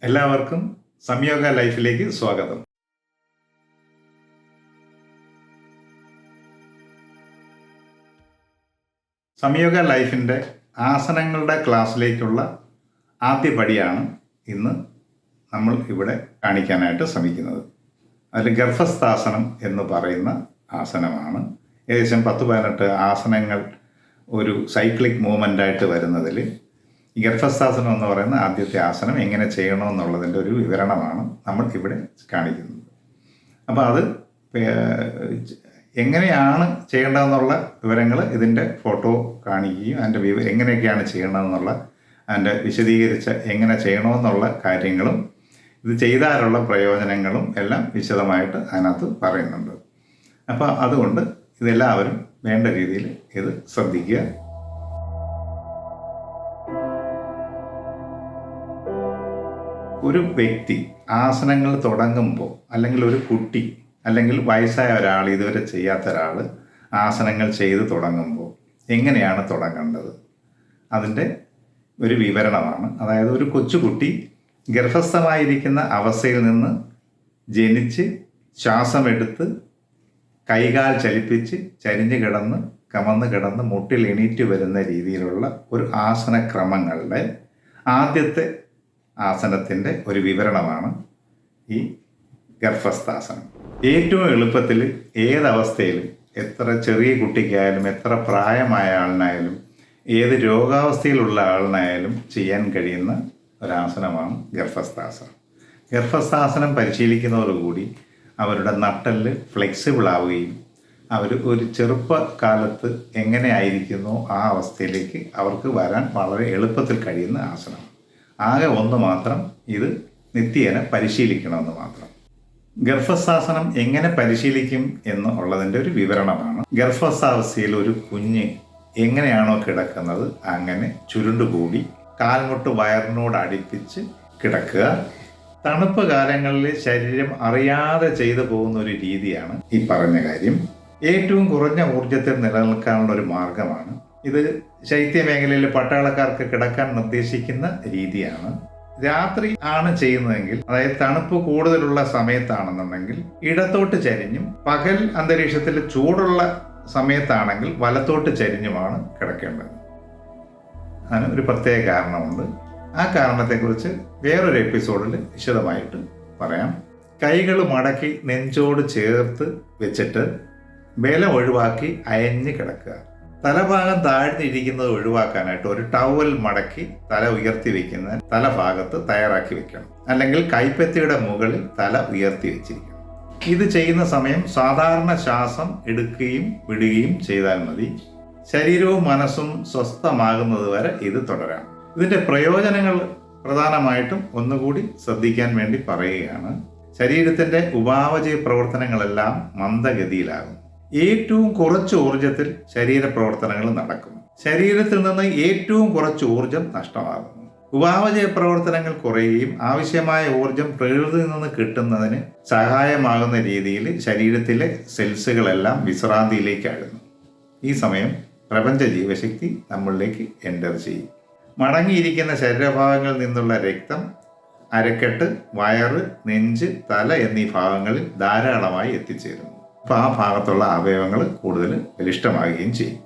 എല്ലാവർക്കും സംയോഗ ലൈഫിലേക്ക് സ്വാഗതം. സംയോഗ ലൈഫിൻ്റെ ആസനങ്ങളുടെ ക്ലാസ്സിലേക്കുള്ള ആദ്യ പടിയാണ് ഇന്ന് നമ്മൾ ഇവിടെ കാണിക്കാനായിട്ട് ശ്രമിക്കുന്നത്. അതിൽ ഗർഭസ്ഥാസനം എന്ന് പറയുന്ന ആസനമാണ്. ഏകദേശം 10-18 ആസനങ്ങൾ ഒരു സൈക്ലിക് മൂവ്മെൻ്റായിട്ട് വരുന്നതിൽ ഈ ഗർഭസ്ഥാസനം എന്ന് പറയുന്ന ആദ്യത്തെ ആസനം എങ്ങനെ ചെയ്യണമെന്നുള്ളതിൻ്റെ ഒരു വിവരണമാണ് നമ്മൾ ഇവിടെ കാണിക്കുന്നത്. അപ്പോൾ അത് എങ്ങനെയാണ് ചെയ്യേണ്ടതെന്നുള്ള വിവരങ്ങൾ ഇതിൻ്റെ ഫോട്ടോ കാണിക്കുകയും അതിൻ്റെ എങ്ങനെയൊക്കെയാണ് ചെയ്യേണ്ടതെന്നുള്ള അതിൻ്റെ വിശദീകരിച്ച എങ്ങനെ ചെയ്യണമെന്നുള്ള കാര്യങ്ങളും ഇത് ചെയ്താലുള്ള പ്രയോജനങ്ങളും എല്ലാം വിശദമായിട്ട് അതിനകത്ത് പറയുന്നുണ്ട്. അപ്പോൾ അതുകൊണ്ട് ഇതെല്ലാവരും വേണ്ട രീതിയിൽ ഇത് ശ്രദ്ധിക്കുക. ഒരു വ്യക്തി ആസനങ്ങൾ തുടങ്ങുമ്പോൾ, അല്ലെങ്കിൽ ഒരു കുട്ടി അല്ലെങ്കിൽ വയസ്സായ ഒരാൾ, ഇതുവരെ ചെയ്യാത്ത ഒരാൾ ആസനങ്ങൾ ചെയ്ത് തുടങ്ങുമ്പോൾ എങ്ങനെയാണ് തുടങ്ങേണ്ടത് അതിൻ്റെ ഒരു വിവരണമാണ്. അതായത് ഒരു കൊച്ചുകുട്ടി ഗർഭസ്ഥമായിരിക്കുന്ന അവസ്ഥയിൽ നിന്ന് ജനിച്ച് ശ്വാസമെടുത്ത് കൈകാൽ ചലിപ്പിച്ച് ചരിഞ്ഞ് കിടന്ന് കമന്ന് കിടന്ന് മുട്ടിൽ എണീറ്റ് വരുന്ന രീതിയിലുള്ള ഒരു ആസനക്രമങ്ങളുടെ ആദ്യത്തെ ആസനത്തിൻ്റെ ഒരു വിവരണമാണ് ഈ ഗർഭസ്ഥാസനം. ഏറ്റവും എളുപ്പത്തിൽ ഏതവസ്ഥയിലും, എത്ര ചെറിയ കുട്ടിക്കായാലും എത്ര പ്രായമായ ആളിനായാലും ഏത് രോഗാവസ്ഥയിലുള്ള ആളിനായാലും ചെയ്യാൻ കഴിയുന്ന ഒരാസനമാണ് ഗർഭസ്ഥാസനം. ഗർഭസ്ഥാസനം പരിശീലിക്കുന്നതോടുകൂടി അവരുടെ നട്ടെല്ല് ഫ്ലെക്സിബിൾ ആവുകയും അവർ ഒരു ചെറുപ്പകാലത്ത് എങ്ങനെ ആയിരിക്കുന്നോ ആ അവസ്ഥയിലേക്ക് അവർക്ക് വരാൻ വളരെ എളുപ്പത്തിൽ കഴിയുന്ന ആസനമാണ്. ആകെ ഒന്ന് മാത്രം, ഇത് നിത്യേന പരിശീലിക്കണമെന്ന് മാത്രം. ഗർഭസ്ഥാസനം എങ്ങനെ പരിശീലിക്കും എന്നുള്ളതിൻ്റെ ഒരു വിവരണമാണ്. ഗർഭസ്ഥാവസ്ഥയിൽ ഒരു കുഞ്ഞ് എങ്ങനെയാണോ കിടക്കുന്നത് അങ്ങനെ ചുരുണ്ടുകൂടി കാൽമുട്ട് വയറിനോട് അടുപ്പിച്ച് കിടക്കുക. തണുപ്പ് കാലങ്ങളിൽ ശരീരം അറിയാതെ ചെയ്തു പോകുന്ന ഒരു രീതിയാണ് ഈ പറഞ്ഞ കാര്യം. ഏറ്റവും കുറഞ്ഞ ഊർജത്തിൽ നിലനിൽക്കാനുള്ള ഒരു മാർഗമാണ് ഇത്. ശൈത്യമേഖലയിൽ പട്ടാളക്കാർക്ക് കിടക്കാൻ നിർദ്ദേശിക്കുന്ന രീതിയാണ്. രാത്രി ആണ് ചെയ്യുന്നതെങ്കിൽ, അതായത് തണുപ്പ് കൂടുതലുള്ള സമയത്താണെന്നുണ്ടെങ്കിൽ ഇടത്തോട്ട് ചരിഞ്ഞും, പകൽ അന്തരീക്ഷത്തിൽ ചൂടുള്ള സമയത്താണെങ്കിൽ വലത്തോട്ട് ചരിഞ്ഞുമാണ് കിടക്കേണ്ടത്. അതിന് ഒരു പ്രത്യേക കാരണമുണ്ട്. ആ കാരണത്തെക്കുറിച്ച് വേറൊരു എപ്പിസോഡിൽ വിശദമായിട്ട് പറയാം. കൈകൾ മടക്കി നെഞ്ചോട് ചേർത്ത് വെച്ചിട്ട് ബലം ഒഴിവാക്കി അയഞ്ഞ് കിടക്കുക. തലഭാഗം താഴ്ന്നിരിക്കുന്നത് ഒഴിവാക്കാനായിട്ട് ഒരു ടവൽ മടക്കി തല ഉയർത്തി വെക്കുന്ന തലഭാഗത്ത് തയ്യാറാക്കി വെക്കണം. അല്ലെങ്കിൽ കൈപ്പത്തിയുടെ മുകളിൽ തല ഉയർത്തി വെച്ചിരിക്കണം. ഇത് ചെയ്യുന്ന സമയം സാധാരണ ശ്വാസം എടുക്കുകയും വിടുകയും ചെയ്താൽ മതി. ശരീരവും മനസ്സും സ്വസ്ഥമാകുന്നത് വരെ ഇത് തുടരാം. ഇതിൻ്റെ പ്രയോജനങ്ങൾ പ്രധാനമായിട്ടും ഒന്നുകൂടി ശ്രദ്ധിക്കാൻ വേണ്ടി പറയുകയാണ്. ശരീരത്തിൻ്റെ ഉപാപചയ പ്രവർത്തനങ്ങളെല്ലാം മന്ദഗതിയിലാകും. ഏറ്റവും കുറച്ച് ഊർജത്തിൽ ശരീരപ്രവർത്തനങ്ങൾ നടക്കും. ശരീരത്തിൽ നിന്ന് ഏറ്റവും കുറച്ച് ഊർജം നഷ്ടമാകുന്നു. ഉപാപചയ പ്രവർത്തനങ്ങൾ കുറയുകയും ആവശ്യമായ ഊർജം പ്രകൃതിയിൽ നിന്ന് കിട്ടുന്നതിന് സഹായമാകുന്ന രീതിയിൽ ശരീരത്തിലെ സെൽസുകളെല്ലാം വിശ്രാന്തിയിലേക്ക് ആഴുന്നു. ഈ സമയം പ്രപഞ്ച ജീവശക്തി നമ്മളിലേക്ക് എൻ്റർ ചെയ്യും. മടങ്ങിയിരിക്കുന്ന ശരീരഭാഗങ്ങളിൽ നിന്നുള്ള രക്തം അരക്കെട്ട്, വയറ്, നെഞ്ച്, തല എന്നീ ഭാഗങ്ങളിൽ ധാരാളമായി എത്തിച്ചേരുന്നു. അപ്പോൾ ആ ഭാഗത്തുള്ള അവയവങ്ങൾ കൂടുതൽ ബലിഷ്ഠമാകുകയും ചെയ്യും.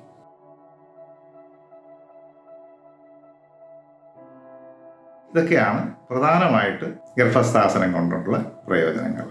ഇതൊക്കെയാണ് പ്രധാനമായിട്ട് ഗർഭസ്ഥാസനം കൊണ്ടുള്ള പ്രയോജനങ്ങൾ.